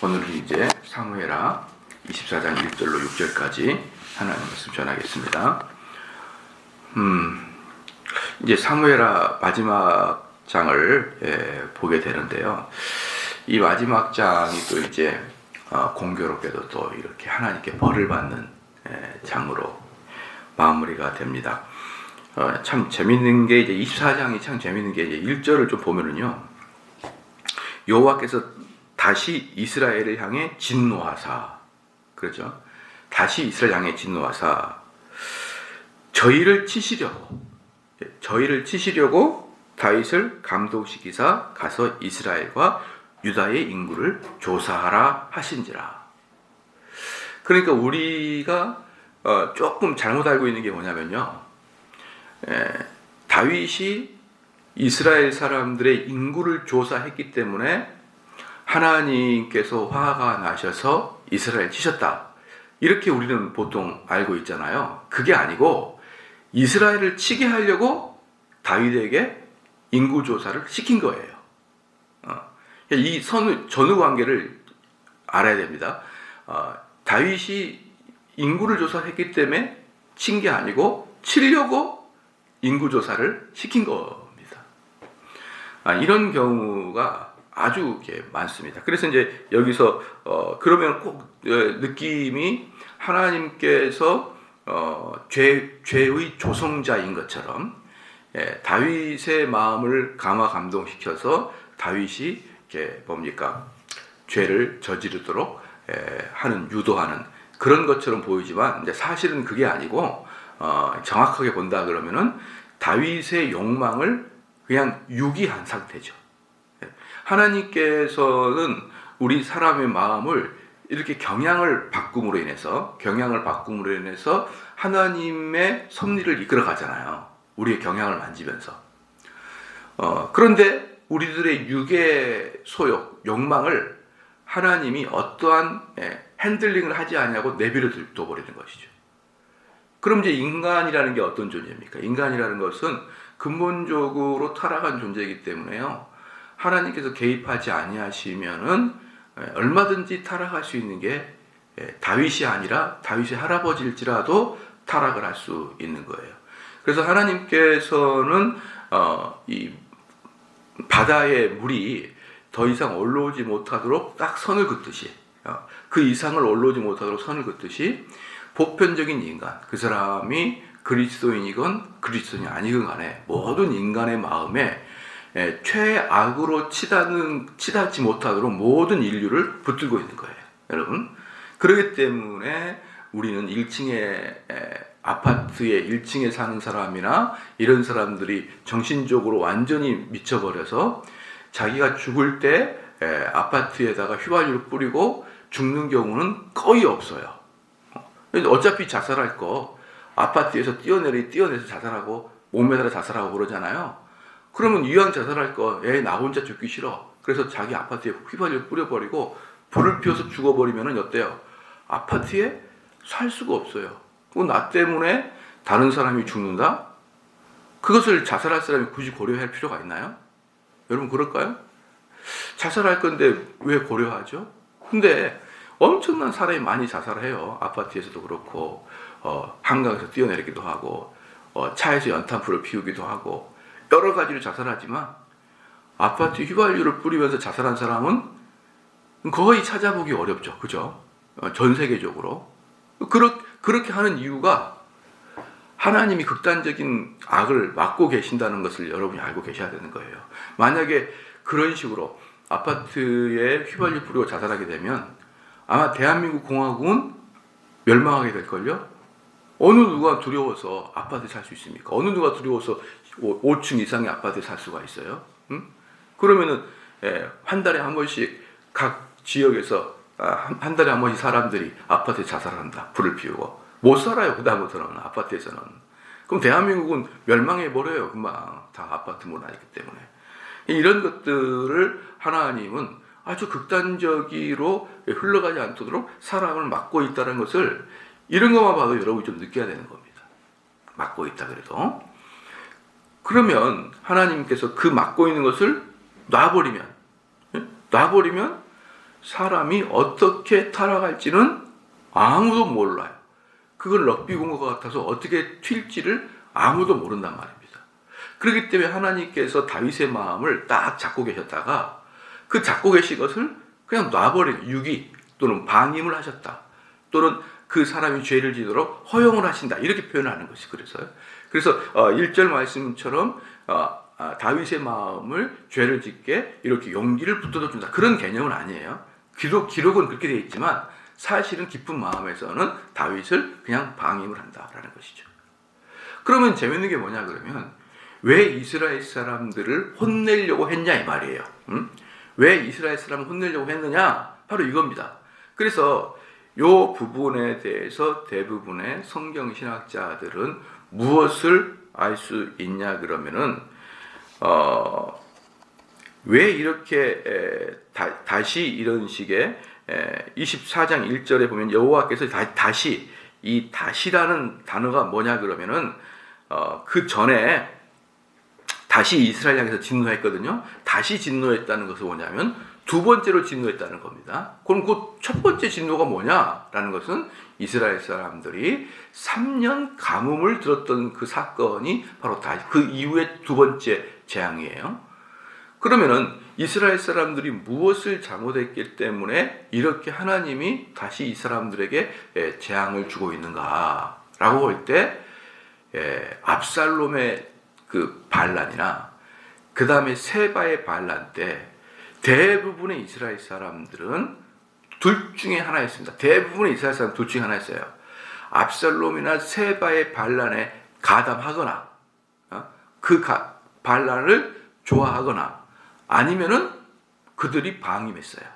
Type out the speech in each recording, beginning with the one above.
오늘은 이제 사무엘하 24장 1절로 6절까지 하나님 말씀 전하겠습니다. 이제 사무엘하 마지막 장을 보게 되는데요. 이 마지막 장이 또 이제 공교롭게도 또 이렇게 하나님께 벌을 받는 장으로 마무리가 됩니다. 참 재밌는 게 이제 24장이 참 재밌는 게 이제 1절을 좀 보면은요. 여호와께서 다시 이스라엘을 향해 진노하사, 그렇죠? 다시 이스라엘 향해 진노하사 저희를 치시려고 다윗을 감독시키사 가서 이스라엘과 유다의 인구를 조사하라 하신지라. 그러니까 우리가 조금 잘못 알고 있는 게 뭐냐면요, 다윗이 이스라엘 사람들의 인구를 조사했기 때문에 하나님께서 화가 나셔서 이스라엘 치셨다, 이렇게 우리는 보통 알고 있잖아요. 그게 아니고 이스라엘을 치게 하려고 다윗에게 인구조사를 시킨 거예요. 이 전후 관계를 알아야 됩니다. 다윗이 인구를 조사했기 때문에 친 게 아니고 치려고 인구조사를 시킨 겁니다. 이런 경우가 아주 많습니다. 그래서 이제 여기서 그러면 꼭 느낌이 하나님께서 죄의 조성자인 것처럼 다윗의 마음을 감화 감동시켜서 다윗이 죄를 저지르도록 하는, 유도하는 그런 것처럼 보이지만 이제 사실은 그게 아니고 정확하게 본다 그러면은 다윗의 욕망을 그냥 유기한 상태죠. 하나님께서는 우리 사람의 마음을 이렇게 경향을 바꿈으로 인해서 하나님의 섭리를 이끌어 가잖아요. 우리의 경향을 만지면서. 그런데 우리들의 육의 소욕, 욕망을 하나님이 어떠한 핸들링을 하지 않냐고 내버려 둬버리는 것이죠. 그럼 이제 인간이라는 게 어떤 존재입니까? 인간이라는 것은 근본적으로 타락한 존재이기 때문에요. 하나님께서 개입하지 아니하시면은 얼마든지 타락할 수 있는 게 다윗이 아니라 다윗의 할아버지일지라도 타락을 할 수 있는 거예요. 그래서 하나님께서는 이 바다의 물이 더 이상 올라오지 못하도록 딱 선을 긋듯이, 그 이상을 올라오지 못하도록 선을 긋듯이 보편적인 인간, 그 사람이 그리스도인이건 그리스도인이 아니건 간에 모든 인간의 마음에 최악으로 치닫지 못하도록 모든 인류를 붙들고 있는 거예요, 여러분. 그렇기 때문에 우리는 1층에 아파트에 1층에 사는 사람이나 이런 사람들이 정신적으로 완전히 미쳐버려서 자기가 죽을 때 아파트에다가 휘발유를 뿌리고 죽는 경우는 거의 없어요. 어차피 자살할 거 아파트에서 뛰어내서 자살하고 목매달아 자살하고 그러잖아요. 그러면 이왕 자살할 거, 나 혼자 죽기 싫어. 그래서 자기 아파트에 휘발유를 뿌려버리고 불을 피워서 죽어버리면 어때요? 아파트에 살 수가 없어요. 나 때문에 다른 사람이 죽는다? 그것을 자살할 사람이 굳이 고려할 필요가 있나요? 여러분, 그럴까요? 자살할 건데 왜 고려하죠? 근데 엄청난 사람이 많이 자살해요. 아파트에서도 그렇고, 한강에서 뛰어내리기도 하고, 차에서 연탄불을 피우기도 하고, 여러 가지로 자살하지만 아파트 휘발유를 뿌리면서 자살한 사람은 거의 찾아보기 어렵죠. 그죠? 전 세계적으로. 그렇게 하는 이유가 하나님이 극단적인 악을 막고 계신다는 것을 여러분이 알고 계셔야 되는 거예요. 만약에 그런 식으로 아파트에 휘발유 뿌리고 자살하게 되면 아마 대한민국 공화국은 멸망하게 될걸요? 어느 누가 두려워서 아파트에 살 수 있습니까? 어느 누가 두려워서 5층 이상의 아파트에 살 수가 있어요? 그러면은 한 달에 한 번씩 각 지역에서 한 달에 한 번씩 사람들이 아파트에 자살한다. 불을 피우고. 못 살아요. 그다음부터는 아파트에서는. 그럼 대한민국은 멸망해버려요. 금방. 다 아파트 문화이기 때문에. 이런 것들을 하나님은 아주 극단적으로 흘러가지 않도록 사람을 막고 있다는 것을, 이런 것만 봐도 여러분이 좀 느껴야 되는 겁니다. 막고 있다 그래도. 그러면 하나님께서 그 막고 있는 것을 놔버리면 사람이 어떻게 타락할지는 아무도 몰라요. 그걸 럭비 공 것 같아서 어떻게 튈지를 아무도 모른단 말입니다. 그렇기 때문에 하나님께서 다윗의 마음을 딱 잡고 계셨다가 그 잡고 계신 것을 그냥 놔버리는, 유기 또는 방임을 하셨다. 또는 그 사람이 죄를 지도록 허용을 하신다. 이렇게 표현하는 것이 그래서요. 그래서 1절 말씀처럼 다윗의 마음을 죄를 짓게 이렇게 용기를 붙들어 준다. 그런 개념은 아니에요. 기록은 그렇게 되어 있지만 사실은 깊은 마음에서는 다윗을 그냥 방임을 한다라는 것이죠. 그러면 재밌는 게 뭐냐 그러면 왜 이스라엘 사람들을 혼내려고 했냐 이 말이에요. 왜 이스라엘 사람을 혼내려고 했느냐? 바로 이겁니다. 그래서 이 부분에 대해서 대부분의 성경 신학자들은 무엇을 알 수 있냐 그러면은 왜 이렇게 다시 이런 식의 24장 1절에 보면 여호와께서 다시, 이 다시라는 단어가 뭐냐 그러면은 그 전에 다시 이스라엘 향해서 진노했거든요. 다시 진노했다는 것은 뭐냐면 두 번째로 진노했다는 겁니다. 그럼 그 첫 번째 진노가 뭐냐라는 것은 이스라엘 사람들이 3년 가뭄을 들었던 그 사건이 바로 그 이후에 두 번째 재앙이에요. 그러면은 이스라엘 사람들이 무엇을 잘못했기 때문에 이렇게 하나님이 다시 이 사람들에게 재앙을 주고 있는가라고 볼 때 압살롬의 그 반란이나 그 다음에 세바의 반란 때 대부분의 이스라엘 사람들은 둘 중에 하나였습니다. 대부분의 이스라엘 사람은 둘 중에 하나였어요. 압살롬이나 세바의 반란에 가담하거나 그 반란을 좋아하거나 아니면은 그들이 방임했어요.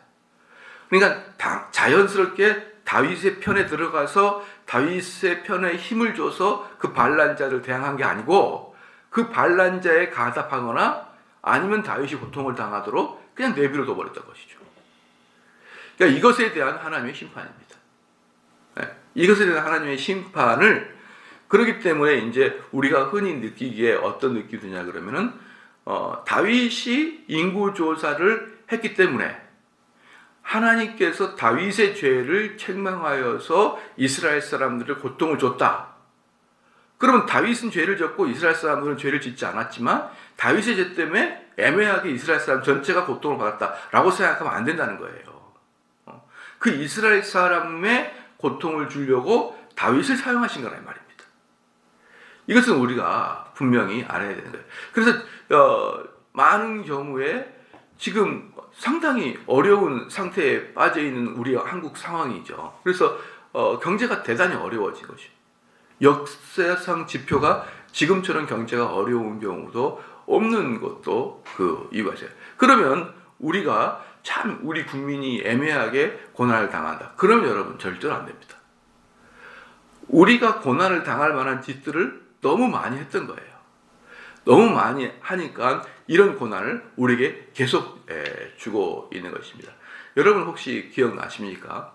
그러니까 자연스럽게 다윗의 편에 들어가서 다윗의 편에 힘을 줘서 그 반란자를 대항한 게 아니고 그 반란자에 가담하거나 아니면 다윗이 고통을 당하도록 그냥 내버려 둬버렸던 것이죠. 그러니까 이것에 대한 하나님의 심판입니다. 이것에 대한 하나님의 심판을, 그렇기 때문에 이제 우리가 흔히 느끼기에 어떤 느낌이 드냐 그러면은 다윗이 인구조사를 했기 때문에 하나님께서 다윗의 죄를 책망하여서 이스라엘 사람들을 고통을 줬다. 그러면 다윗은 죄를 졌고 이스라엘 사람들은 죄를 짓지 않았지만 다윗의 죄 때문에 애매하게 이스라엘 사람 전체가 고통을 받았다라고 생각하면 안 된다는 거예요. 그 이스라엘 사람의 고통을 주려고 다윗을 사용하신 거란 말입니다. 이것은 우리가 분명히 알아야 되는 거예요. 그래서 많은 경우에 지금 상당히 어려운 상태에 빠져 있는 우리 한국 상황이죠. 그래서 경제가 대단히 어려워진 것이죠. 역사상 지표가 지금처럼 경제가 어려운 경우도 없는 것도 그 이유가 있어요. 그러면 우리가 참 우리 국민이 애매하게 고난을 당한다. 그러면 여러분 절대로 안 됩니다. 우리가 고난을 당할 만한 짓들을 너무 많이 했던 거예요. 너무 많이 하니까 이런 고난을 우리에게 계속 주고 있는 것입니다. 여러분 혹시 기억나십니까?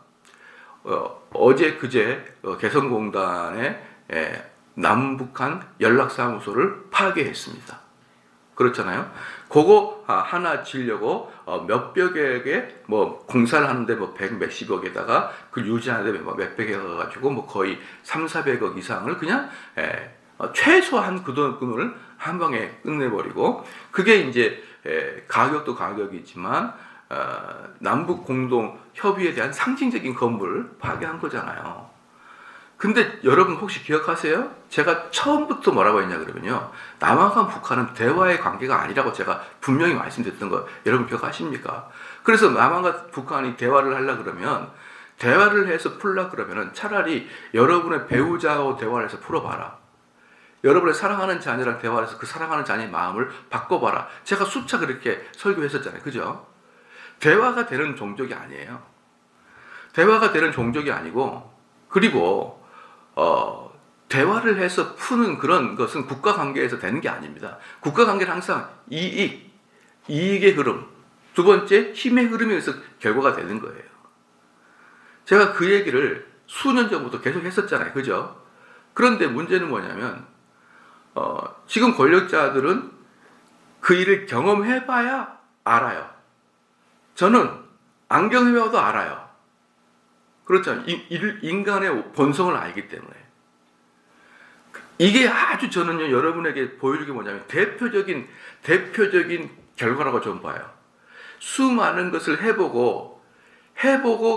어제 그제 개성공단에 남북한 연락사무소를 파괴했습니다. 그렇잖아요. 그거 하나 지려고 몇백억에 공사를 하는데 100 몇십억에다가 그 유지하는데 몇백억 가지고 거의 300~400억 이상을 그냥 최소한 그 돈을 한 방에 끝내버리고, 그게 이제 가격도 가격이지만 남북 공동 협의에 대한 상징적인 건물을 파괴한 거잖아요. 근데 여러분 혹시 기억하세요? 제가 처음부터 뭐라고 했냐 그러면요, 남한과 북한은 대화의 관계가 아니라고 제가 분명히 말씀드렸던 거 여러분 기억하십니까? 그래서 남한과 북한이 대화를 하려고 그러면, 대화를 해서 풀려고 그러면 차라리 여러분의 배우자하고 대화를 해서 풀어봐라. 여러분의 사랑하는 자녀랑 대화를 해서 그 사랑하는 자녀의 마음을 바꿔봐라. 제가 수차 그렇게 설교했었잖아요. 그죠? 대화가 되는 종족이 아니에요. 대화가 되는 종족이 아니고, 그리고 대화를 해서 푸는 그런 것은 국가관계에서 되는 게 아닙니다. 국가관계는 항상 이익의 흐름, 두 번째 힘의 흐름에서 결과가 되는 거예요. 제가 그 얘기를 수년 전부터 계속 했었잖아요. 그죠? 그런데 문제는 뭐냐면 지금 권력자들은 그 일을 경험해봐야 알아요. 저는 안경을 봐도 알아요. 그렇죠. 인간의 본성을 알기 때문에. 이게 아주 저는요, 여러분에게 보여주는 게 뭐냐면, 대표적인 결과라고 좀 봐요. 수많은 것을 해보고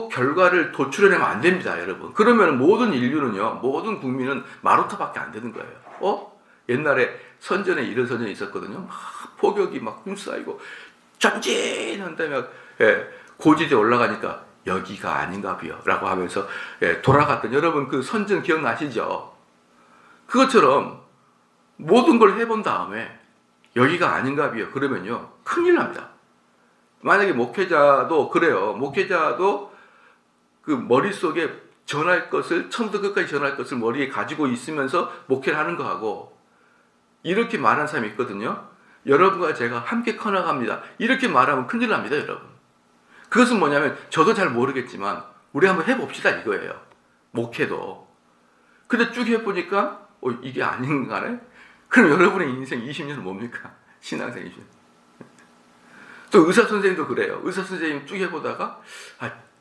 결과를 도출해내면 안 됩니다, 여러분. 그러면 모든 인류는요, 모든 국민은 마루타밖에 안 되는 거예요. 옛날에 선전에 이런 선전이 있었거든요. 막 폭격이 막 휩싸이고, 전진한 다음에, 고지대에 올라가니까, 여기가 아닌가 봐요. 라고 하면서, 돌아갔던, 여러분 그 선전 기억나시죠? 그것처럼, 모든 걸 해본 다음에, 여기가 아닌가 봐요. 그러면요, 큰일 납니다. 만약에 목회자도 그래요. 목회자도 그 머릿속에 전할 것을, 처음부터 끝까지 전할 것을 머리에 가지고 있으면서 목회를 하는 거하고, 이렇게 말하는 사람이 있거든요. 여러분과 제가 함께 커나갑니다. 이렇게 말하면 큰일 납니다, 여러분. 그것은 뭐냐면, 저도 잘 모르겠지만, 우리 한번 해봅시다, 이거예요. 목회도. 근데 쭉 해보니까, 이게 아닌가네? 그럼 여러분의 인생 20년은 뭡니까? 신앙생 20년. 또 의사 선생님도 그래요. 의사 선생님 쭉 해보다가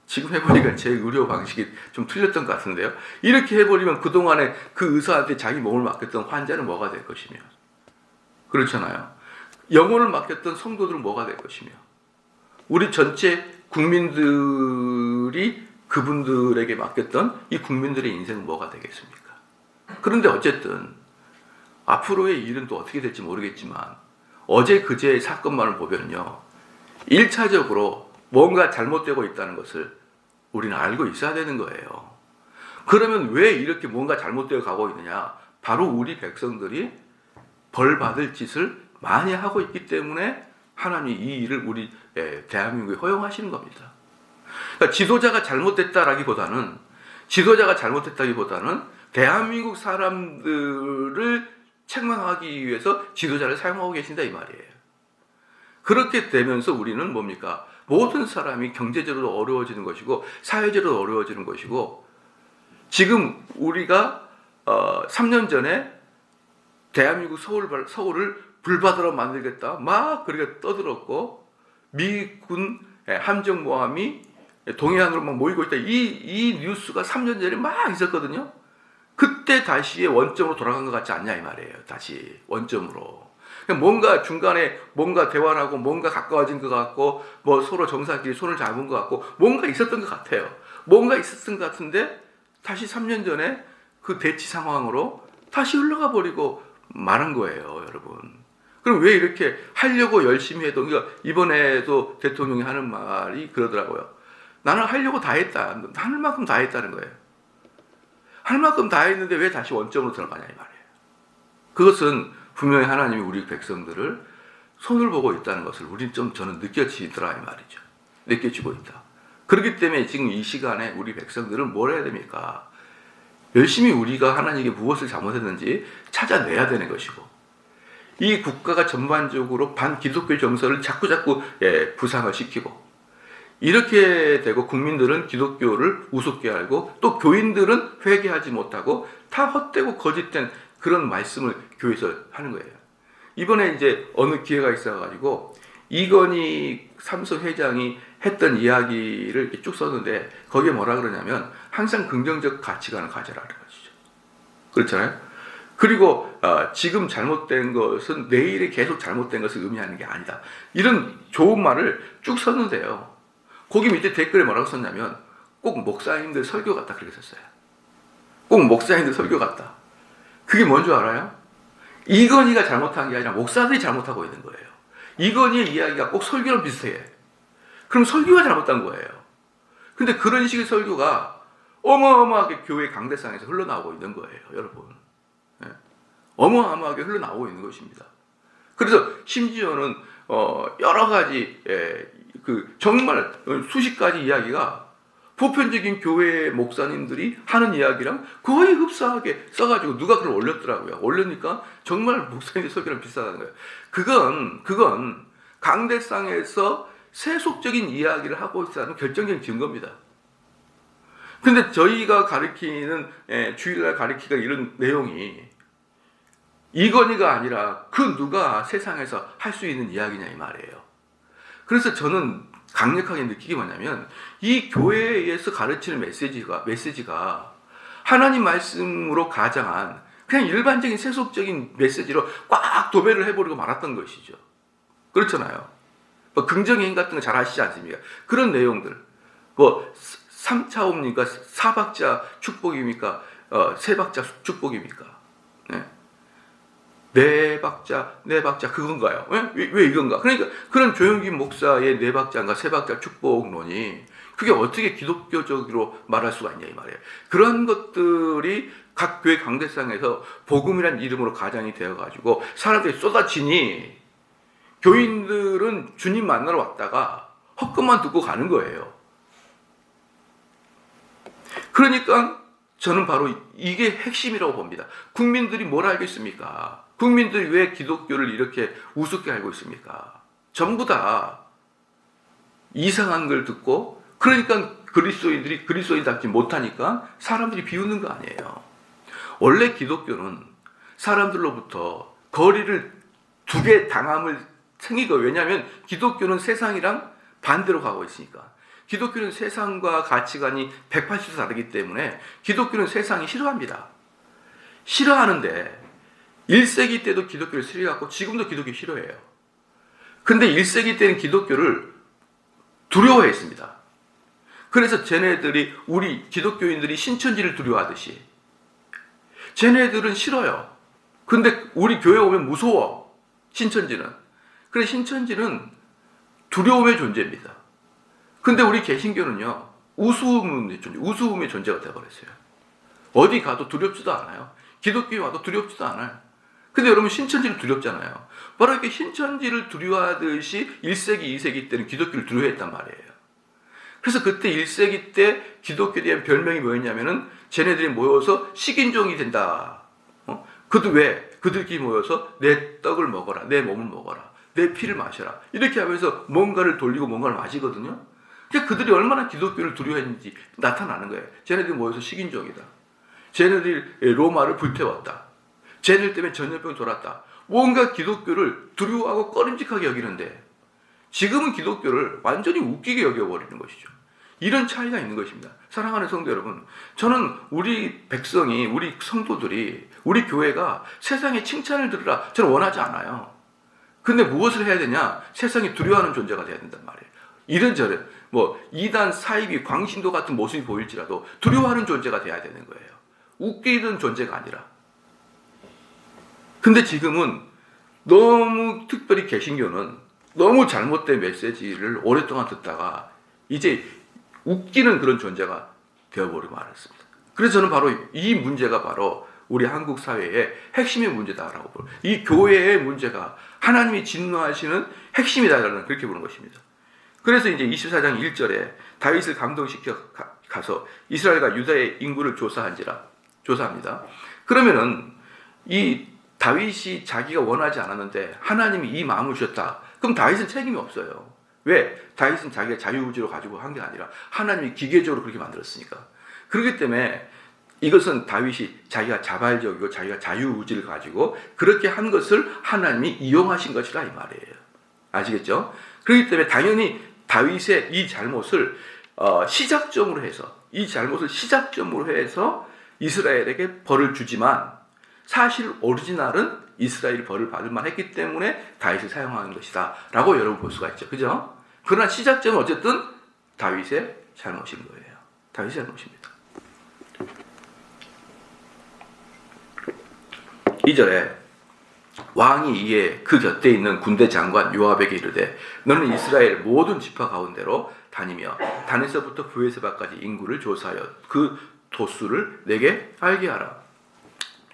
지금 해보니까 제 의료 방식이 좀 틀렸던 것 같은데요. 이렇게 해버리면 그동안에 그 의사한테 자기 몸을 맡겼던 환자는 뭐가 될 것이며, 그렇잖아요. 영혼을 맡겼던 성도들은 뭐가 될 것이며, 우리 전체 국민들이 그분들에게 맡겼던 이 국민들의 인생은 뭐가 되겠습니까? 그런데 어쨌든 앞으로의 일은 또 어떻게 될지 모르겠지만, 어제 그제의 사건만을 보면요, 1차적으로 뭔가 잘못되고 있다는 것을 우리는 알고 있어야 되는 거예요. 그러면 왜 이렇게 뭔가 잘못되어 가고 있느냐? 바로 우리 백성들이 벌 받을 짓을 많이 하고 있기 때문에 하나님이 이 일을 우리 대한민국에 허용하시는 겁니다. 그러니까 지도자가 잘못됐다기보다는 대한민국 사람들을 책망하기 위해서 지도자를 사용하고 계신다, 이 말이에요. 그렇게 되면서 우리는 뭡니까? 모든 사람이 경제적으로 어려워지는 것이고, 사회적으로 어려워지는 것이고, 지금 우리가 3년 전에 대한민국 서울을 불바다로 만들겠다, 막 그렇게 떠들었고, 미군 함정모함이 동해안으로 막 모이고 있다, 이 뉴스가 3년 전에 막 있었거든요. 그때 다시의 원점으로 돌아간 것 같지 않냐, 이 말이에요. 다시 원점으로. 뭔가 중간에 뭔가 대화하고 뭔가 가까워진 것 같고, 뭐 서로 정상끼리 손을 잡은 것 같고, 뭔가 있었던 것 같아요. 뭔가 있었던 것 같은데 다시 3년 전에 그 대치 상황으로 다시 흘러가 버리고 말한 거예요, 여러분. 그럼 왜 이렇게 하려고 열심히 해도, 그러니까 이번에도 대통령이 하는 말이 그러더라고요. 나는 하려고 다 했다. 할 만큼 다 했다는 거예요. 할 만큼 다 했는데 왜 다시 원점으로 들어가냐, 이 말이에요. 그것은 분명히 하나님이 우리 백성들을 손을 보고 있다는 것을 우리는 저는 느껴지더라, 이 말이죠. 느껴지고 있다. 그렇기 때문에 지금 이 시간에 우리 백성들은 뭘 해야 됩니까? 열심히 우리가 하나님께 무엇을 잘못했는지 찾아내야 되는 것이고, 이 국가가 전반적으로 반기독교 정서를 자꾸 부상을 시키고, 이렇게 되고 국민들은 기독교를 우습게 알고, 또 교인들은 회개하지 못하고 다 헛되고 거짓된 그런 말씀을 교회에서 하는 거예요. 이번에 이제 어느 기회가 있어가지고 이건희 삼성 회장이 했던 이야기를 이렇게 쭉 썼는데, 거기에 뭐라 그러냐면, 항상 긍정적 가치관을 가져라는 것이죠. 그렇잖아요. 그리고 지금 잘못된 것은 내일에 계속 잘못된 것을 의미하는 게 아니다. 이런 좋은 말을 쭉 썼는데요. 거기 밑에 댓글에 뭐라고 썼냐면, 꼭 목사님들 설교 같다, 그렇게 썼어요. 꼭 목사님들 설교 같다. 그게 뭔 줄 알아요? 이건희가 잘못한 게 아니라 목사들이 잘못하고 있는 거예요. 이건희의 이야기가 꼭 설교랑 비슷해. 그럼 설교가 잘못한 거예요. 근데 그런 식의 설교가 어마어마하게 교회 강대상에서 흘러나오고 있는 거예요, 여러분. 어마어마하게 흘러나오고 있는 것입니다. 그래서 심지어는 여러 가지 정말 수십 가지 이야기가 보편적인 교회 목사님들이 하는 이야기랑 거의 흡사하게 써가지고 누가 그걸 올렸더라고요. 올리니까 정말 목사님들 설교랑 비슷하다는 거예요. 그건 강대상에서 세속적인 이야기를 하고 있다는 결정적인 증거입니다. 근데 저희가 가르치는, 주일날 가르치는 이런 내용이 이건희가 아니라 그 누가 세상에서 할 수 있는 이야기냐, 이 말이에요. 그래서 저는 강력하게 느끼기 뭐냐면 이 교회에서 가르치는 메시지가 하나님 말씀으로 가장한 그냥 일반적인 세속적인 메시지로 꽉 도배를 해버리고 말았던 것이죠. 그렇잖아요. 뭐 긍정행위 같은 거 잘 아시지 않습니까? 그런 내용들. 뭐 3차원입니까? 4박자 축복입니까? 3박자 축복입니까? 네. 4박자 그건가요? 왜 이건가? 그러니까 그런 조영기 목사의 4박자인가 3박자 축복론이 그게 어떻게 기독교적으로 말할 수가 있냐 이 말이에요. 그런 것들이 각 교회 강대상에서 복음이라는 이름으로 가장이 되어가지고 사람들이 쏟아지니 교인들은 주님 만나러 왔다가 헛것만 듣고 가는 거예요. 그러니까 저는 바로 이게 핵심이라고 봅니다. 국민들이 뭘 알겠습니까? 국민들이 왜 기독교를 이렇게 우습게 알고 있습니까? 전부 다 이상한 걸 듣고 그러니까 그리스도인들이 그리스도인답지 못하니까 사람들이 비웃는 거 아니에요. 원래 기독교는 사람들로부터 거리를 두게 당함을 생기고 왜냐하면 기독교는 세상이랑 반대로 가고 있으니까 기독교는 세상과 가치관이 180도 다르기 때문에 기독교는 세상이 싫어합니다. 싫어하는데 1세기 때도 기독교를 싫어했고 지금도 기독교 싫어해요. 근데 1세기 때는 기독교를 두려워했습니다. 그래서 쟤네들이 우리 기독교인들이 신천지를 두려워하듯이 쟤네들은 싫어요. 근데 우리 교회 오면 무서워. 신천지는. 그래서 신천지는 두려움의 존재입니다. 근데 우리 개신교는요. 우스움의 존재가 되어버렸어요. 어디 가도 두렵지도 않아요. 기독교에 와도 두렵지도 않아요. 근데 여러분 신천지를 두렵잖아요. 바로 이렇게 신천지를 두려워하듯이 1세기, 2세기 때는 기독교를 두려워했단 말이에요. 그래서 그때 1세기 때 기독교에 대한 별명이 뭐였냐면은 쟤네들이 모여서 식인종이 된다. 그것도 왜? 그들끼리 모여서 내 떡을 먹어라. 내 몸을 먹어라. 내 피를 마셔라. 이렇게 하면서 뭔가를 돌리고 뭔가를 마시거든요. 그러니까 그들이 얼마나 기독교를 두려워했는지 나타나는 거예요. 쟤네들이 모여서 식인종이다. 쟤네들이 로마를 불태웠다. 쟤네들 때문에 전염병이 돌았다. 뭔가 기독교를 두려워하고 꺼림직하게 여기는데 지금은 기독교를 완전히 웃기게 여겨버리는 것이죠. 이런 차이가 있는 것입니다. 사랑하는 성도 여러분, 저는 우리 백성이, 우리 성도들이, 우리 교회가 세상에 칭찬을 들으라 저는 원하지 않아요. 근데 무엇을 해야 되냐? 세상이 두려워하는 존재가 돼야 된단 말이에요. 이런저런 이단, 사이비, 광신도 같은 모습이 보일지라도 두려워하는 존재가 돼야 되는 거예요. 웃기는 존재가 아니라. 근데 지금은 너무 특별히 개신교는 너무 잘못된 메시지를 오랫동안 듣다가 이제 웃기는 그런 존재가 되어버리고 말았습니다. 그래서 저는 바로 이 문제가 바로 우리 한국 사회의 핵심의 문제다라고 보는, 이 교회의 문제가 하나님이 진노하시는 핵심이다라는 그렇게 보는 것입니다. 그래서 이제 24장 1절에 다윗을 감동시켜 가서 이스라엘과 유다의 인구를 조사합니다. 그러면은 이 다윗이 자기가 원하지 않았는데 하나님이 이 마음을 주셨다. 그럼 다윗은 책임이 없어요. 왜? 다윗은 자기가 자유의지로 가지고 한 게 아니라 하나님이 기계적으로 그렇게 만들었으니까. 그렇기 때문에 이것은 다윗이 자기가 자발적이고 자기가 자유의지를 가지고 그렇게 한 것을 하나님이 이용하신 것이라 이 말이에요. 아시겠죠? 그렇기 때문에 당연히 다윗의 이 잘못을 시작점으로 해서 이스라엘에게 벌을 주지만 사실 오리지널은 이스라엘이 벌을 받을 만했기 때문에 다윗을 사용하는 것이다 라고 여러분 볼 수가 있죠. 그죠? 그러나 시작점은 어쨌든 다윗의 잘못인 거예요. 다윗의 잘못입니다. 2절에 왕이 이에 그 곁에 있는 군대 장관 요압에게 이르되 너는 이스라엘 모든 지파 가운데로 다니며 단에서부터 브에세바까지 인구를 조사하여 그 도수를 내게 알게 하라.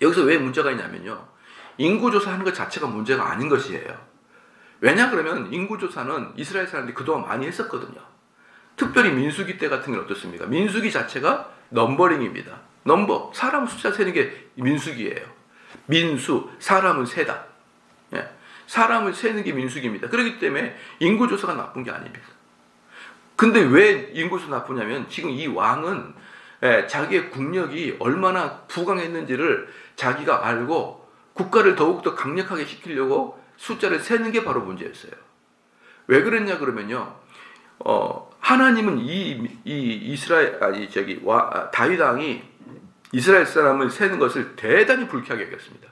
여기서 왜 문제가 있냐면요. 인구조사하는 것 자체가 문제가 아닌 것이에요. 왜냐 그러면 인구조사는 이스라엘 사람들이 그동안 많이 했었거든요. 특별히 민수기 때 같은 건 어떻습니까? 민수기 자체가 넘버링입니다. 사람 숫자 세는 게 민수기예요. 민수, 사람을 세다. 사람을 세는 게 민수기입니다. 그렇기 때문에 인구조사가 나쁜 게 아닙니다. 근데 왜 인구조사 나쁘냐면 지금 이 왕은 자기의 국력이 얼마나 부강했는지를 자기가 알고 국가를 더욱더 강력하게 시키려고 숫자를 세는 게 바로 문제였어요. 왜 그랬냐 그러면요. 하나님은 다윗 왕이 이스라엘 사람을 세는 것을 대단히 불쾌하게 여겼습니다.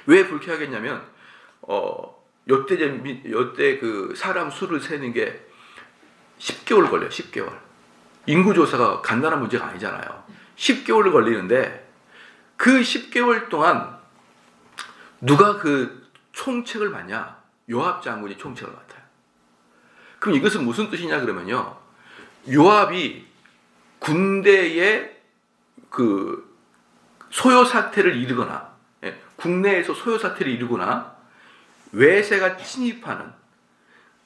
왜 불쾌하게 했냐면 요때 그 사람 수를 세는 게 10개월 걸려요. 10개월. 인구조사가 간단한 문제가 아니잖아요. 10개월 걸리는데 그 10개월 동안 누가 그 총책을 맡냐? 요압 장군이 총책을 맡아요. 그럼 이것은 무슨 뜻이냐 그러면요. 요압이 군대의 그 소요 사태를 이루거나 국내에서 소요 사태를 이루거나 외세가 침입하는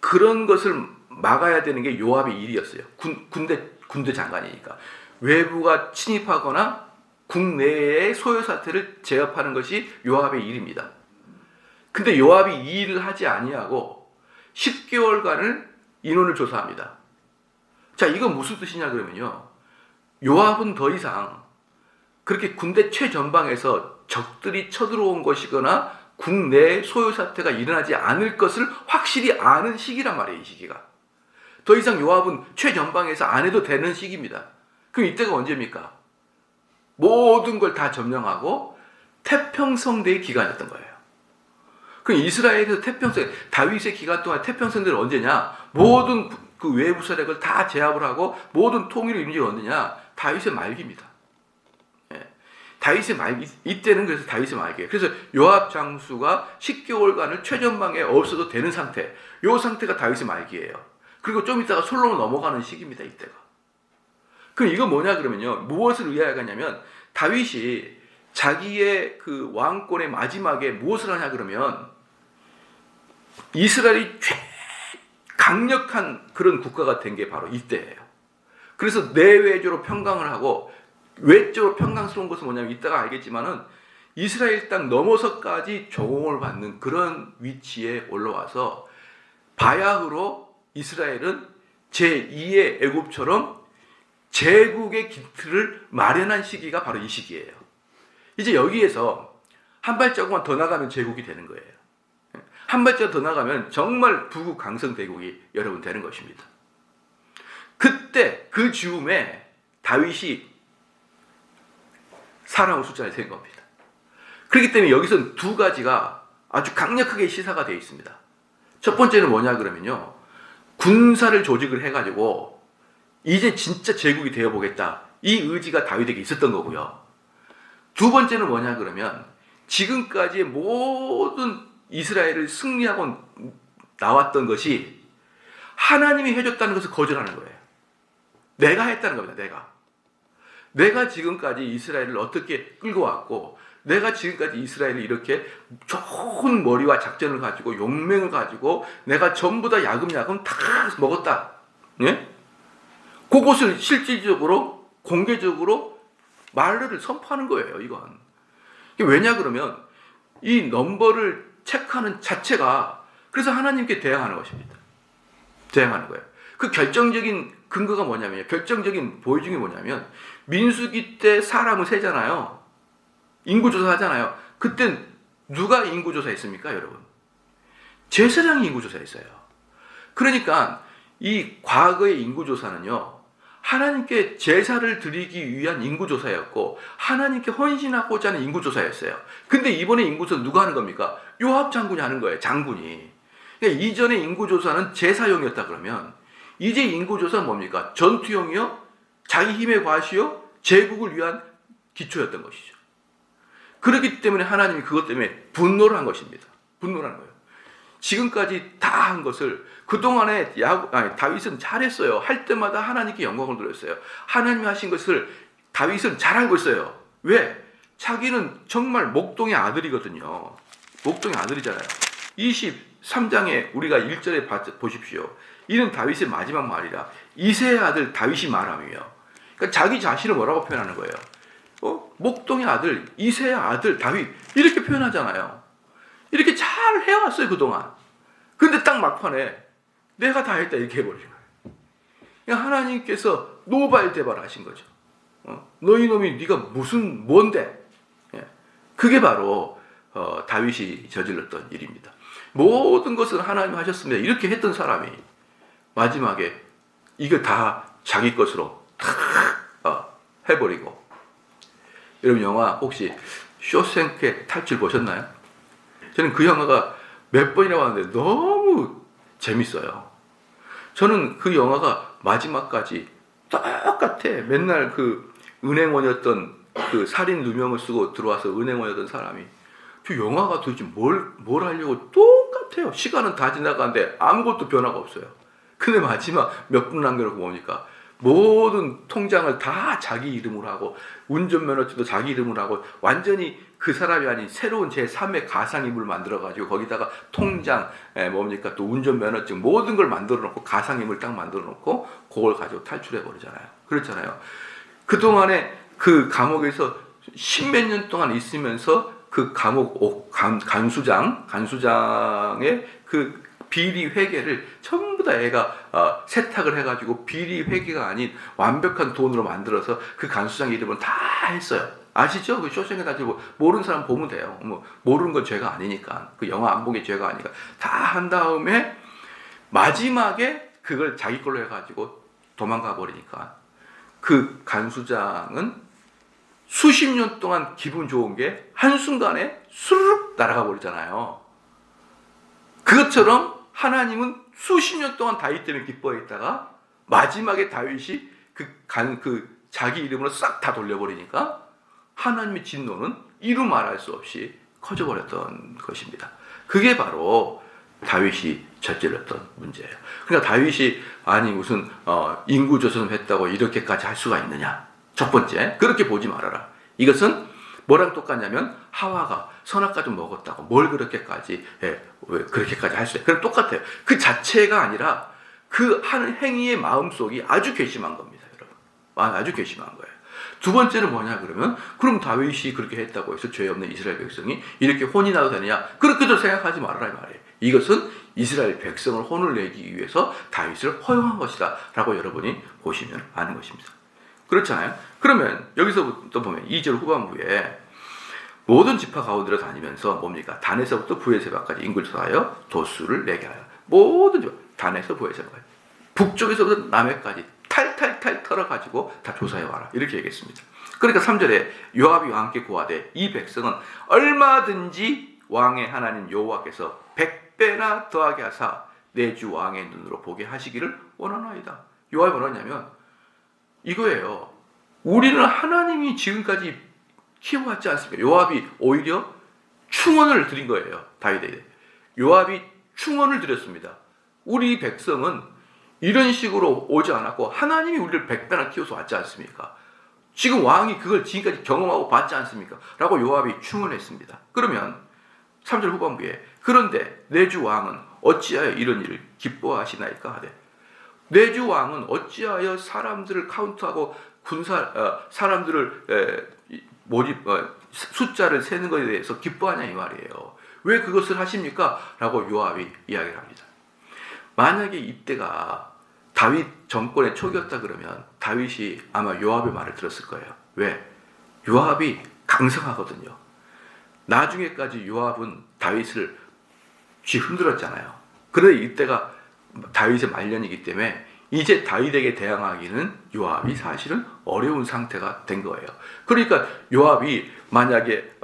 그런 것을 막아야 되는 게 요압의 일이었어요. 군대 장관이니까. 외부가 침입하거나 국내의 소요 사태를 제압하는 것이 요압의 일입니다. 근데 요압이 이 일을 하지 아니하고 10개월간을 인원을 조사합니다. 자, 이건 무슨 뜻이냐 그러면요. 요압은 더 이상 그렇게 군대 최전방에서 적들이 쳐들어온 것이거나 국내에 소요 사태가 일어나지 않을 것을 확실히 아는 시기란 말이에요. 이 시기가. 더 이상 요압은 최전방에서 안 해도 되는 시기입니다. 그럼 이때가 언제입니까? 모든 걸 다 점령하고 태평성대의 기간이었던 거예요. 그럼 이스라엘에서 태평성, 다윗의 기간 동안 태평성대는 언제냐? 모든 그 외부 세력을 다 제압을 하고 모든 통일을 이룬 게 언제냐? 다윗의 말기입니다. 다윗의 말기, 이때는 그래서 다윗의 말기예요. 그래서 요압 장수가 10개월간을 최전방에 없어도 되는 상태, 요 상태가 다윗의 말기예요. 그리고 좀 있다가 솔로몬 넘어가는 시기입니다. 이때가. 그럼 이건 뭐냐 그러면요. 무엇을 의미하냐면 다윗이 자기의 그 왕권의 마지막에 무엇을 하냐 그러면 이스라엘이 강력한 그런 국가가 된 게 바로 이때예요. 그래서 내외적으로 평강을 하고 외적으로 평강스러운 것은 뭐냐면 이따가 알겠지만은 이스라엘 땅 넘어서까지 조공을 받는 그런 위치에 올라와서 바야흐로 이스라엘은 제2의 애굽처럼 제국의 기틀을 마련한 시기가 바로 이 시기예요. 이제 여기에서 한 발자국만 더 나가면 제국이 되는 거예요. 한 발자국 더 나가면 정말 부국 강성 대국이 여러분 되는 것입니다. 그때 그 즈음에 다윗이 사람의 숫자를 센 겁니다. 그렇기 때문에 여기서는 두 가지가 아주 강력하게 시사가 되어 있습니다. 첫 번째는 뭐냐 그러면요. 군사를 조직을 해가지고 이제 진짜 제국이 되어보겠다. 이 의지가 다윗에게 있었던 거고요. 두 번째는 뭐냐 그러면 지금까지의 모든 이스라엘을 승리하고 나왔던 것이 하나님이 해줬다는 것을 거절하는 거예요. 내가 했다는 겁니다. 내가 지금까지 이스라엘을 어떻게 끌고 왔고 내가 지금까지 이스라엘을 이렇게 좋은 머리와 작전을 가지고 용맹을 가지고 내가 전부 다 야금야금 다 먹었다. 예? 그것을 실질적으로 공개적으로 말을 선포하는 거예요. 이건. 왜냐 그러면 이 넘버를 체크하는 자체가 그래서 하나님께 대항하는 것입니다. 대항하는 거예요. 그 결정적인 근거가 뭐냐면요. 결정적인 보여준 게 뭐냐면 민수기 때 사람을 세잖아요. 인구조사 하잖아요. 그땐 누가 인구조사 했습니까, 여러분? 제사장이 인구조사 했어요. 그러니까 이 과거의 인구조사는요. 하나님께 제사를 드리기 위한 인구조사였고 하나님께 헌신하고자 하는 인구조사였어요. 근데 이번에 인구조사 누가 하는 겁니까? 요압 장군이 하는 거예요. 장군이. 그러니까 이전의 인구조사는 제사용이었다 그러면 이제 인구조사는 뭡니까? 전투용이요? 자기 힘의 과시요? 제국을 위한 기초였던 것이죠. 그렇기 때문에 하나님이 그것 때문에 분노를 한 것입니다. 분노를 한 거예요. 지금까지 다 한 것을 그동안에 다윗은 잘했어요. 할 때마다 하나님께 영광을 돌렸어요. 하나님이 하신 것을 다윗은 잘 알고 있어요. 왜? 자기는 정말 목동의 아들이거든요. 목동의 아들이잖아요. 23장에 우리가 1절에 보십시오. 이는 다윗의 마지막 말이라. 이새의 아들 다윗이 말하며. 그러니까 자기 자신을 뭐라고 표현하는 거예요? 목동의 아들, 이새의 아들 다윗 이렇게 표현하잖아요. 이렇게 잘 해왔어요 그동안. 근데 딱 막판에 내가 다 했다 이렇게 해버리는 거예요. 그냥 하나님께서 노발대발하신 거죠. 너희 놈이 네가 뭔데? 그게 바로 다윗이 저질렀던 일입니다. 모든 것은 하나님이 하셨습니다. 이렇게 했던 사람이 마지막에 이거 다 자기 것으로 다 해버리고. 여러분 영화 혹시 쇼생크의 탈출 보셨나요? 저는 그 영화가 몇 번이나 봤는데 너무 재밌어요. 저는 그 영화가 마지막까지 똑같아. 맨날 그 은행원이었던 그 살인 누명을 쓰고 들어와서 은행원이었던 사람이 저 영화가 도대체 뭘 하려고 똑같아요. 시간은 다 지나가는데 아무것도 변화가 없어요. 근데 마지막 몇 분 남겨놓고 보니까 모든 통장을 다 자기 이름으로 하고 운전면허증도 자기 이름으로 하고 완전히 그 사람이 아닌 새로운 제3의 가상인물을 만들어가지고 거기다가 통장, 뭡니까 또 운전면허증 모든 걸 만들어놓고 가상인물 딱 만들어놓고 그걸 가지고 탈출해버리잖아요. 그렇잖아요. 그동안에 그 감옥에서 십몇 년 동안 있으면서 그 감옥 간수장의 그 비리 회계를 전부 다 애가 세탁을 해가지고 비리 회계가 아닌 완벽한 돈으로 만들어서 그 간수장 이름을 다 했어요. 아시죠? 그 쇼생크 탈출 모르는 사람 보면 돼요. 뭐 모르는 건 죄가 아니니까 그 영화 안 본 게 죄가 아니니까 다 한 다음에 마지막에 그걸 자기 걸로 해가지고 도망가 버리니까 그 간수장은 수십 년 동안 기분 좋은 게 한순간에 수르륵 날아가 버리잖아요. 그것처럼 하나님은 수십 년 동안 다윗 때문에 기뻐했다가 마지막에 다윗이 그 자기 이름으로 싹 다 돌려버리니까 하나님의 진노는 이루 말할 수 없이 커져버렸던 것입니다. 그게 바로 다윗이 저질렀던 문제예요. 그러니까 다윗이 아니 무슨 인구 조선을 했다고 이렇게까지 할 수가 있느냐. 첫 번째, 그렇게 보지 말아라. 이것은 뭐랑 똑같냐면 하와가 선악과 좀 먹었다고 뭘 그렇게까지 왜 그렇게까지 할 수 있어요. 그럼 똑같아요. 그 자체가 아니라 그 하는 행위의 마음속이 아주 괘씸한 겁니다, 여러분. 아주 괘씸한 거예요. 두 번째는 뭐냐 그러면 그럼 다윗이 그렇게 했다고 해서 죄 없는 이스라엘 백성이 이렇게 혼이 나도 되느냐? 그렇게도 생각하지 말아라 이 말이에요. 이것은 이스라엘 백성을 혼을 내기 위해서 다윗을 허용한 것이다 라고 여러분이 보시면 아는 것입니다. 그렇잖아요. 그러면 여기서부터 보면 2절 후반부에 모든 지파 가운데로 다니면서 뭡니까? 단에서부터 브에세바까지 인구를 조사하여 도수를 내게 하여 모든 지파 단에서 브에세바까지 북쪽에서부터 남해까지 탈탈탈 털어가지고 다 조사해와라 이렇게 얘기했습니다. 그러니까 3절에 요압이 왕께 고하되 이 백성은 얼마든지 왕의 하나님 여호와께서 100배나 더하게 하사 내 주 왕의 눈으로 보게 하시기를 원하나이다. 요압이 뭐라냐면 이거예요. 우리는 하나님이 지금까지 키워왔지 않습니까? 요압이 오히려 충원을 드린 거예요. 다윗에게. 요압이 충원을 드렸습니다. 우리 백성은 이런 식으로 오지 않았고 하나님이 우리를 100배나 키워서 왔지 않습니까? 지금 왕이 그걸 지금까지 경험하고 봤지 않습니까? 라고 요압이 충원했습니다. 그러면 3절 후반부에 그런데 내 주 왕은 어찌하여 이런 일을 기뻐하시나이까 하되 내 주 왕은 어찌하여 사람들을 카운트하고 사람들을 숫자를 세는 것에 대해서 기뻐하냐 이 말이에요. 왜 그것을 하십니까? 라고 요압이 이야기를 합니다. 만약에 이때가 다윗 정권의 초기였다 그러면 다윗이 아마 요압의 말을 들었을 거예요. 왜? 요압이 강성하거든요. 나중에까지 요압은 다윗을 흔들었잖아요. 그런데 이때가 다윗의 말년이기 때문에 이제 다윗에게 대항하기는 요압이 사실은 어려운 상태가 된 거예요. 그러니까 요압이 만약에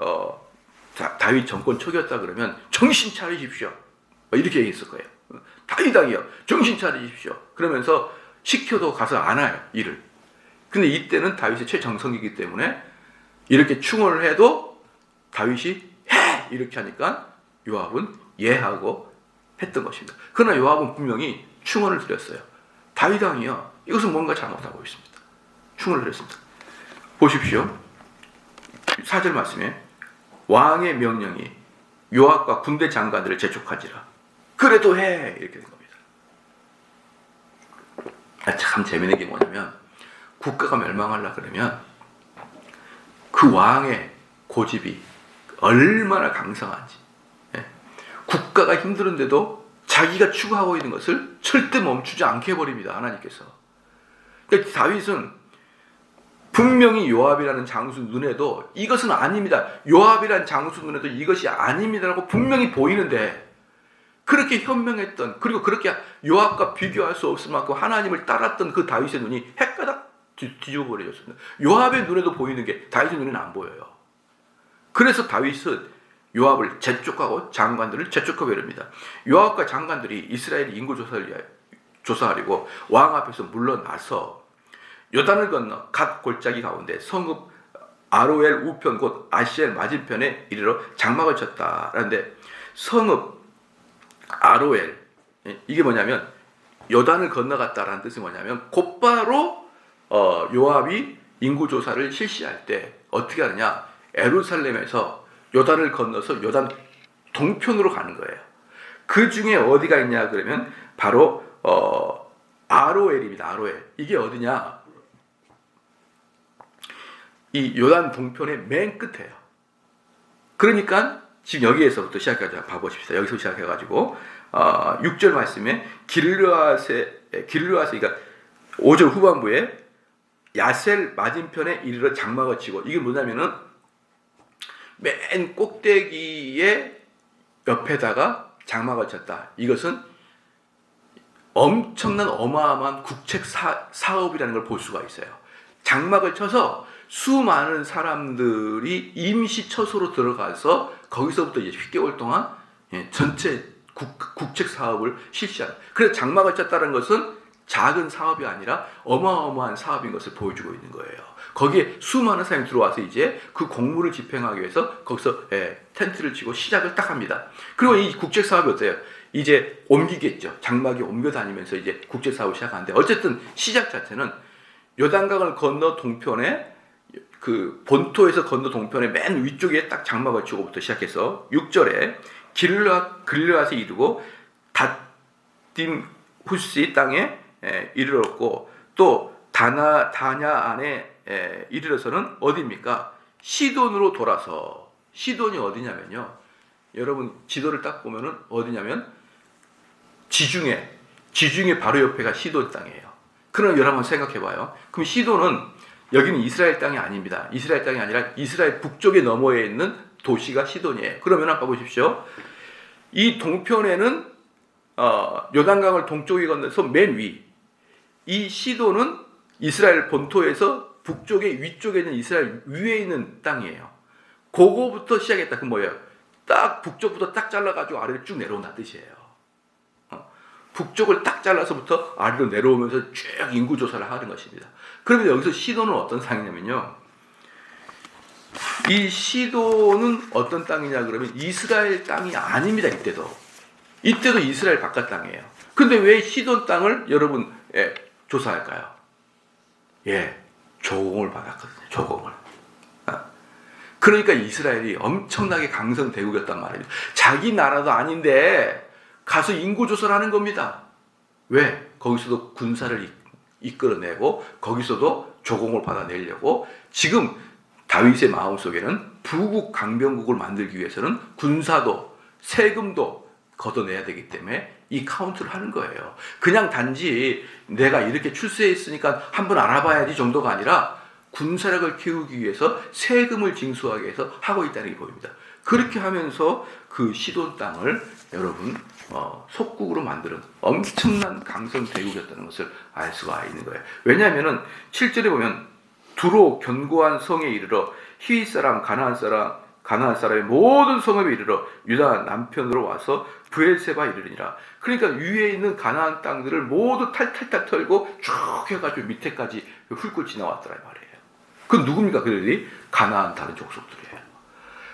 다윗 정권 초기였다 그러면 정신 차리십시오. 이렇게 얘기했을 거예요. 다윗 왕이요, 정신 차리십시오. 그러면서 시켜도 가서 안 해요, 일을. 근데 이때는 다윗의 최정성이기 때문에 이렇게 충원을 해도 다윗이 해! 이렇게 하니까 요압은 예하고 했던 것입니다. 그러나 요압은 분명히 충원을 드렸어요. 다윗 왕이요, 이것은 뭔가 잘못하고 있습니다. 충원을 드렸습니다. 보십시오. 4절 말씀에 왕의 명령이 요압과 군대 장관들을 재촉하지라. 그래도 해! 이렇게 된 겁니다. 참 재미있는 게 뭐냐면 국가가 멸망하려고 그러면 그 왕의 고집이 얼마나 강성한지, 국가가 힘들은데도 자기가 추구하고 있는 것을 절대 멈추지 않게 해버립니다. 하나님께서. 그러니까 다윗은 분명히 요압이라는 장수 눈에도 이것은 아닙니다. 요압이라는 장수 눈에도 이것이 아닙니다라고 분명히 보이는데 그렇게 현명했던, 그리고 그렇게 요압과 비교할 수 없을 만큼 하나님을 따랐던 그 다윗의 눈이 헷가닥 뒤집어 버려졌습니다. 요압의 눈에도 보이는 게 다윗의 눈에는 안 보여요. 그래서 다윗은 요압을 재촉하고 장관들을 재촉하고 이럽니다. 요압과 장관들이 이스라엘 인구 조사하려고 왕 앞에서 물러나서 요단을 건너 갓 골짜기 가운데 성읍 아로엘 우편 곧 아시엘 맞은편에 이르러 장막을 쳤다. 그런데 성읍 아로엘, 이게 뭐냐면 요단을 건너갔다라는 뜻이 뭐냐면 곧바로 요압이 인구조사를 실시할 때 어떻게 하느냐, 예루살렘에서 요단을 건너서 요단 동편으로 가는 거예요. 그 중에 어디가 있냐 그러면 바로 아로엘입니다. 아로엘. 이게 어디냐, 이 요단 동편의 맨 끝에요. 그러니까 지금 여기에서부터 시작해서 봐보십시다. 여기서 시작해가지고 6절 말씀에 길르앗에, 그러니까 5절 후반부에 야셀 맞은편에 이르러 장막을 치고, 이게 뭐냐면은 맨 꼭대기의 옆에다가 장막을 쳤다. 이것은 엄청난 어마어마한 국책 사업이라는 걸 볼 수가 있어요. 장막을 쳐서 수많은 사람들이 임시처소로 들어가서 거기서부터 이제 10개월 동안 전체 국책 사업을 실시하는. 그래서 장막을 쳤다는 것은 작은 사업이 아니라 어마어마한 사업인 것을 보여주고 있는 거예요. 거기에 수많은 사람이 들어와서 이제 그 공무를 집행하기 위해서 거기서 텐트를 치고 시작을 딱 합니다. 그리고 이 국책 사업이 어때요? 이제 옮기겠죠. 장막이 옮겨 다니면서 이제 국책 사업을 시작하는데, 어쨌든 시작 자체는 요단강을 건너 동편에, 그 본토에서 건너 동편의 맨 위쪽에 딱 장막을 치고부터 시작해서 6절에 길르앗에 이르고 닷딤 후시 땅에 이르렀고, 또 다냐 안에 이르러서는 어디입니까? 시돈으로 돌아서. 시돈이 어디냐면요, 여러분 지도를 딱 보면은 어디냐면 지중해 바로 옆에가 시돈 땅이에요. 그럼 여러분 생각해봐요. 그럼 시돈은, 여기는 이스라엘 땅이 아닙니다. 이스라엘 땅이 아니라 이스라엘 북쪽에 너머에 있는 도시가 시돈이에요. 그러면 한번 보십시오. 이 동편에는 요단강을 동쪽에 건너서 맨 위, 이 시돈은 이스라엘 본토에서 북쪽에 위쪽에 있는 이스라엘 위에 있는 땅이에요. 그거부터 시작했다. 그 뭐예요? 딱 북쪽부터 딱 잘라가지고 아래로 쭉 내려온다는 뜻이에요. 북쪽을 딱 잘라서부터 아래로 내려오면서 쭉 인구 조사를 하는 것입니다. 그러면 여기서 시돈은 어떤 땅이냐면요, 이 시돈은 어떤 땅이냐 그러면 이스라엘 땅이 아닙니다. 이때도 이스라엘 바깥 땅이에요. 근데 왜 시돈 땅을 여러분 조사할까요? 조공을 받았거든요. 조공을. 그러니까 이스라엘이 엄청나게 강성 대국이었단 말이에요. 자기 나라도 아닌데 가서 인구 조사를 하는 겁니다. 왜? 거기서도 군사를 이끌어내고 거기서도 조공을 받아내려고. 지금 다윗의 마음속에는 부국 강병국을 만들기 위해서는 군사도 세금도 걷어내야 되기 때문에 이 카운트를 하는 거예요. 그냥 단지 내가 이렇게 출세했으니까 한번 알아봐야지 정도가 아니라 군사력을 키우기 위해서 세금을 징수하기 위해서 하고 있다는 게 보입니다. 그렇게 하면서 그 시돈 땅을 여러분 속국으로 만드는 엄청난 강성 대국이었다는 것을 알 수가 있는 거예요. 왜냐하면은 7절에 보면 두로 견고한 성에 이르러 히윗 사람 가나안 사람의 모든 성읍에 이르러 유다 남편으로 와서 브엘세바 이르니라. 그러니까 위에 있는 가나안 땅들을 모두 탈탈탈 털고 쭉 해가지고 밑에까지 훑고 지나왔더라 말이에요. 그 누굽니까? 그들이 가나안 다른 족속들이에요.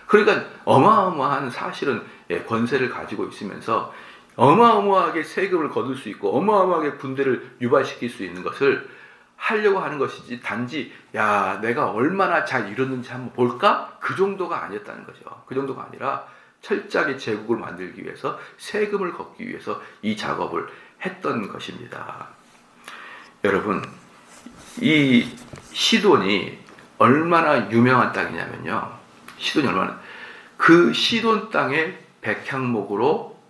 그러니까 어마어마한 사실은 권세를 가지고 있으면서 어마어마하게 세금을 거둘 수 있고 어마어마하게 군대를 유발시킬 수 있는 것을 하려고 하는 것이지, 단지 내가 얼마나 잘 이뤘는지 한번 볼까? 그 정도가 아니었다는 거죠. 그 정도가 아니라 철저하게 제국을 만들기 위해서 세금을 걷기 위해서 이 작업을 했던 것입니다. 여러분, 이 시돈이 얼마나 유명한 땅이냐면요, 그 시돈 땅에 백향목으로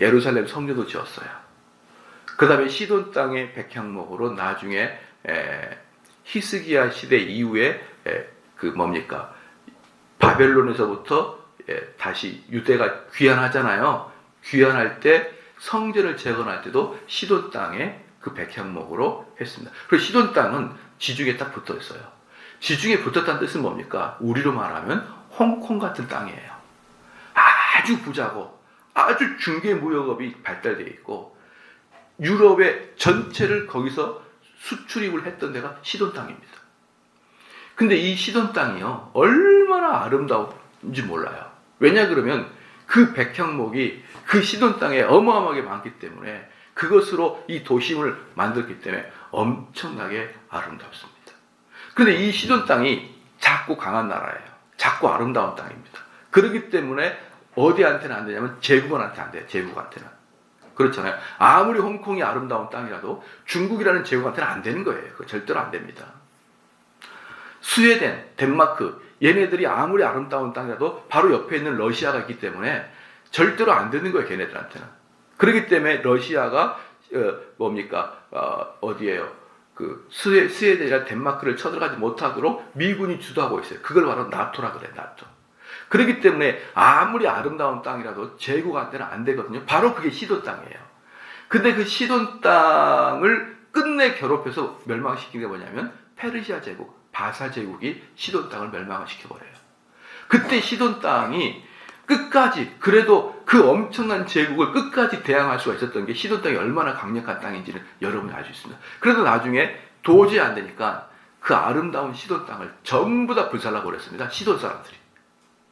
예루살렘 성전도 지었어요. 그 다음에 시돈 땅의 백향목으로 나중에 히스기야 시대 이후에 바벨론에서부터 다시 유대가 귀환하잖아요. 귀환할 때 성전을 재건할 때도 시돈 땅에 그 백향목으로 했습니다. 그리고 시돈 땅은 지중해 딱 붙어 있어요. 지중해 붙었다는 뜻은 뭡니까? 우리로 말하면 홍콩 같은 땅이에요. 아주 부자고 아주 중개 무역업이 발달되어 있고 유럽의 전체를 거기서 수출입을 했던 데가 시돈 땅입니다. 근데 이 시돈 땅이요 얼마나 아름다운지 몰라요. 왜냐 그러면 그 백향목이 그 시돈 땅에 어마어마하게 많기 때문에 그것으로 이 도심을 만들기 때문에 엄청나게 아름답습니다. 그런데 이 시돈 땅이 작고 강한 나라예요. 작고 아름다운 땅입니다. 그렇기 때문에 어디한테는 안 되냐면 제국한테 안 돼요. 제국한테는. 그렇잖아요. 아무리 홍콩이 아름다운 땅이라도 중국이라는 제국한테는 안 되는 거예요. 그거 절대로 안 됩니다. 스웨덴, 덴마크 얘네들이 아무리 아름다운 땅이라도 바로 옆에 있는 러시아가 있기 때문에 절대로 안 되는 거예요. 걔네들한테는. 그렇기 때문에 러시아가 어디에요? 그 스웨덴이나 덴마크를 쳐들어가지 못하도록 미군이 주도하고 있어요. 그걸 바로 나토라 그래요. 나토. 그렇기 때문에 아무리 아름다운 땅이라도 제국한테는 안 되거든요. 바로 그게 시돈 땅이에요. 근데 그 시돈 땅을 끝내 괴롭혀서 멸망시킨 게 뭐냐면 페르시아 제국, 바사 제국이 시돈 땅을 멸망을 시켜버려요. 그때 시돈 땅이 끝까지 그래도 그 엄청난 제국을 끝까지 대항할 수가 있었던 게 시돈 땅이 얼마나 강력한 땅인지는 여러분이 알 수 있습니다. 그래도 나중에 도저히 안 되니까 그 아름다운 시돈 땅을 전부 다 불살라버렸습니다. 시돈 사람들이.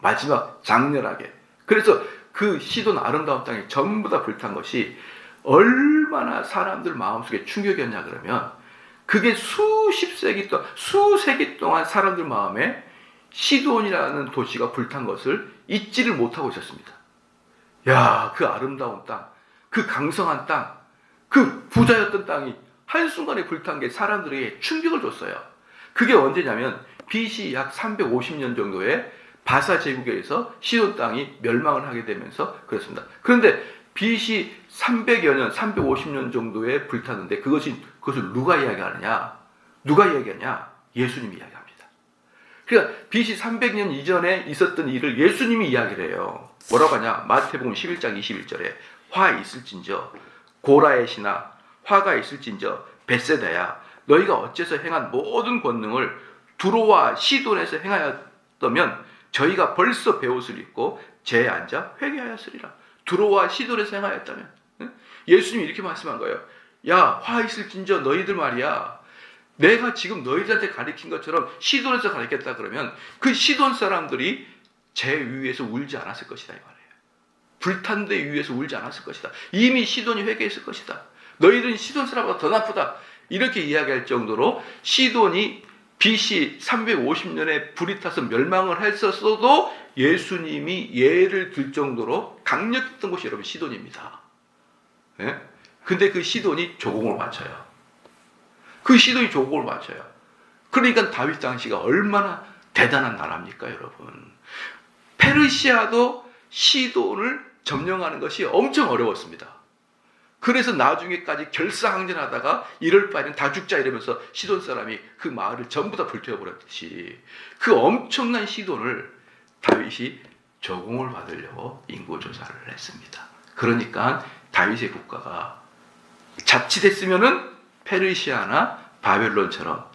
마지막 장렬하게. 그래서 그 시돈 아름다운 땅이 전부 다 불탄 것이 얼마나 사람들 마음속에 충격이었냐 그러면 그게 수세기 동안 사람들 마음에 시돈이라는 도시가 불탄 것을 잊지를 못하고 있었습니다. 야, 그 아름다운 땅, 그 강성한 땅, 그 부자였던 땅이 한순간에 불탄 게 사람들에게 충격을 줬어요. 그게 언제냐면 BC 약 350년 정도에 바사 제국에 의해서 시돈 땅이 멸망을 하게 되면서 그렇습니다. 그런데 BC 300여 년, 350년 정도에 불탔는데 그것을 누가 이야기하느냐? 누가 이야기하냐? 예수님이 이야기합니다. 그러니까 BC 300년 이전에 있었던 일을 예수님이 이야기를 해요. 뭐라고 하냐? 마태복음 11장 21절에 화 있을진저 고라의 신아 화가 있을진저 벳세다야 너희가 어째서 행한 모든 권능을 두로와 시돈에서 행하였다면 저희가 벌써 베옷을 입고 제에 앉아 회개하였으리라. 두로와 시돈에서 행하였다면 예수님이 이렇게 말씀한 거예요. 야, 화 있을진저 너희들 말이야. 내가 지금 너희들한테 가르친 것처럼 시돈에서 가르쳤다 그러면 그 시돈 사람들이 제 위에서 울지 않았을 것이다 이 말이에요. 불탄 데 위에서 울지 않았을 것이다. 이미 시돈이 회개했을 것이다. 너희들은 시돈 사람보다 더 나쁘다. 이렇게 이야기할 정도로 시돈이 BC 350년에 불이 타서 멸망을 했었어도 예수님이 예를 들 정도로 강력했던 곳이 여러분 시돈입니다. 네? 근데 그 시돈이 조공을 바쳐요. 그 시돈이 조공을 바쳐요. 그러니까 다윗 당시가 얼마나 대단한 나라입니까 여러분. 페르시아도 시돈을 점령하는 것이 엄청 어려웠습니다. 그래서 나중에까지 결사항전하다가 이럴 바에는 다 죽자 이러면서 시돈 사람이 그 마을을 전부 다 불태워버렸듯이 그 엄청난 시돈을 다윗이 조공을 받으려고 인구조사를 했습니다. 그러니까 다윗의 국가가 자칫했으면은 페르시아나 바벨론처럼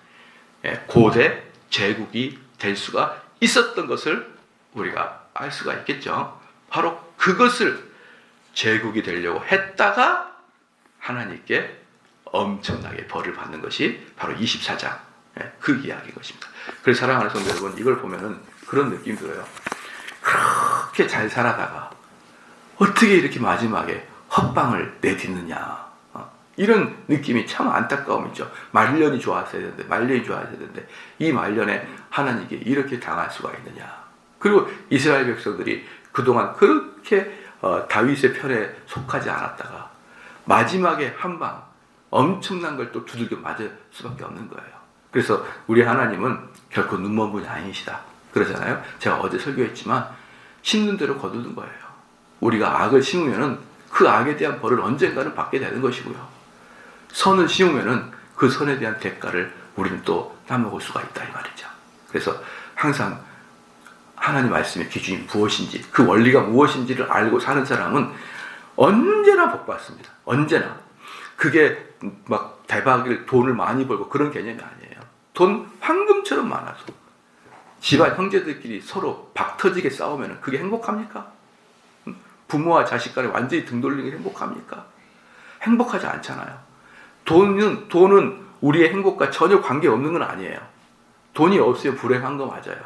고대 제국이 될 수가 있었던 것을 우리가 알 수가 있겠죠. 바로 그것을 제국이 되려고 했다가 하나님께 엄청나게 벌을 받는 것이 바로 24장 그 이야기인 것입니다. 그래서 사랑하는 성도 여러분, 이걸 보면은 그런 느낌이 들어요. 그렇게 잘 살아다가 어떻게 이렇게 마지막에 헛방을 내딛느냐, 이런 느낌이 참 안타까움이죠. 말년이 좋았어야 되는데 이 말년에 하나님께 이렇게 당할 수가 있느냐. 그리고 이스라엘 백성들이 그동안 그렇게 다윗의 편에 속하지 않았다가 마지막에 한방 엄청난 걸 또 두들겨 맞을 수밖에 없는 거예요. 그래서 우리 하나님은 결코 눈먼 분이 아니시다 그러잖아요. 제가 어제 설교했지만 심는 대로 거두는 거예요. 우리가 악을 심으면은 그 악에 대한 벌을 언젠가는 받게 되는 것이고요. 선을 심으면은 그 선에 대한 대가를 우리는 또 따먹을 수가 있다 이 말이죠. 그래서 항상 하나님 말씀의 기준이 무엇인지, 그 원리가 무엇인지를 알고 사는 사람은 언제나 복 받습니다. 언제나. 그게 막 대박일 돈을 많이 벌고 그런 개념이 아니에요. 돈 황금처럼 많아서 집안 형제들끼리 서로 박 터지게 싸우면 그게 행복합니까? 부모와 자식 간에 완전히 등 돌리는 게 행복합니까? 행복하지 않잖아요. 돈은 우리의 행복과 전혀 관계없는 건 아니에요. 돈이 없으면 불행한 거 맞아요.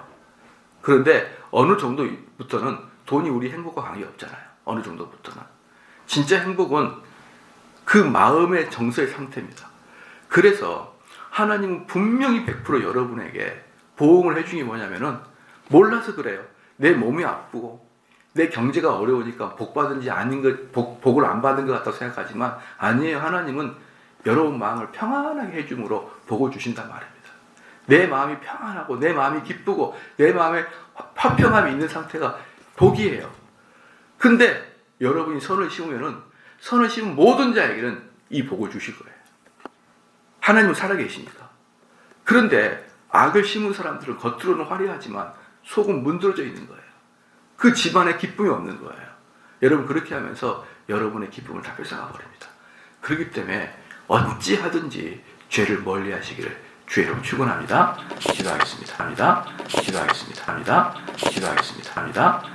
그런데 어느 정도부터는 돈이 우리 행복과 관계없잖아요. 어느 정도부터는. 진짜 행복은 그 마음의 정서의 상태입니다. 그래서 하나님은 분명히 100% 여러분에게 보응을 해준 게 뭐냐면은 몰라서 그래요. 내 몸이 아프고 내 경제가 어려우니까 복 받은지 아닌 복을 안 받은 것 같다고 생각하지만 아니에요. 하나님은 여러분 마음을 평안하게 해줌으로 복을 주신단 말입니다. 내 마음이 평안하고 내 마음이 기쁘고 내 마음에 화평함이 있는 상태가 복이에요. 근데 여러분이 선을 심으면 모든 자에게는 이 복을 주실 거예요. 하나님은 살아계시니까. 그런데 악을 심은 사람들은 겉으로는 화려하지만 속은 문드러져 있는 거예요. 그 집안에 기쁨이 없는 거예요. 여러분 그렇게 하면서 여러분의 기쁨을 다 뺏어가 버립니다. 그렇기 때문에 어찌하든지 죄를 멀리 하시기를 주의 이름으로 축원합니다. 기도하겠습니다. 기도하겠습니다.